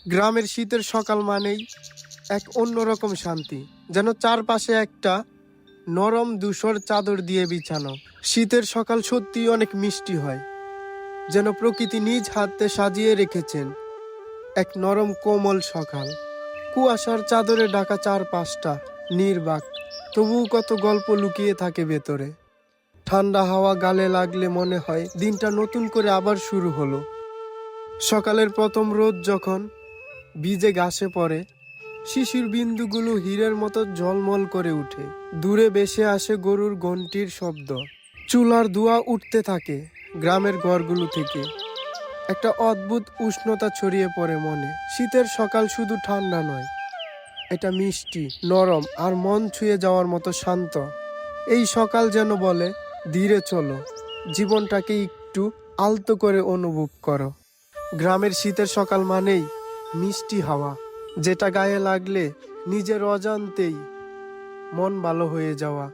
গ্রামের শীতের সকাল মানেই এক অন্যরকম শান্তি, যেন চারপাশে একটা নরম ধূসর চাদর দিয়ে বিছানো। শীতের সকাল সত্যিই অনেক মিষ্টি হয়, যেন প্রকৃতি নিজ হাতে সাজিয়ে রেখেছেন এক নরম কোমল সকাল। কুয়াশার চাদরে ঢাকা চারপাশটা নির্বাক, তবুও কত গল্প লুকিয়ে থাকে ভেতরে। ঠান্ডা হাওয়া গালে লাগলে মনে হয় দিনটা নতুন করে আবার শুরু হলো। সকালের প্রথম রোদ যখন ভিজে ঘাসে পড়ে, শিশির বিন্দুগুলো হীরের মতো ঝলমল করে উঠে। দূরে ভেসে আসে গরুর ঘন্টির শব্দ, চুলার ধোঁয়া উঠতে থাকে গ্রামের ঘরগুলো থেকে। একটা অদ্ভুত উষ্ণতা ছড়িয়ে পড়ে মনে। শীতের সকাল শুধু ঠান্ডা নয়, এটা মিষ্টি, নরম আর মন ছুঁয়ে যাওয়ার মতো শান্ত। এই সকাল যেন বলে, ধীরে চলো, জীবনটাকে একটু আলতো করে অনুভব করো। গ্রামের শীতের সকাল মানেই মিষ্টি হাওয়া, যেটা গায়ে লাগলে নিজের অজান্তেই মন ভালো হয়ে যাওয়া।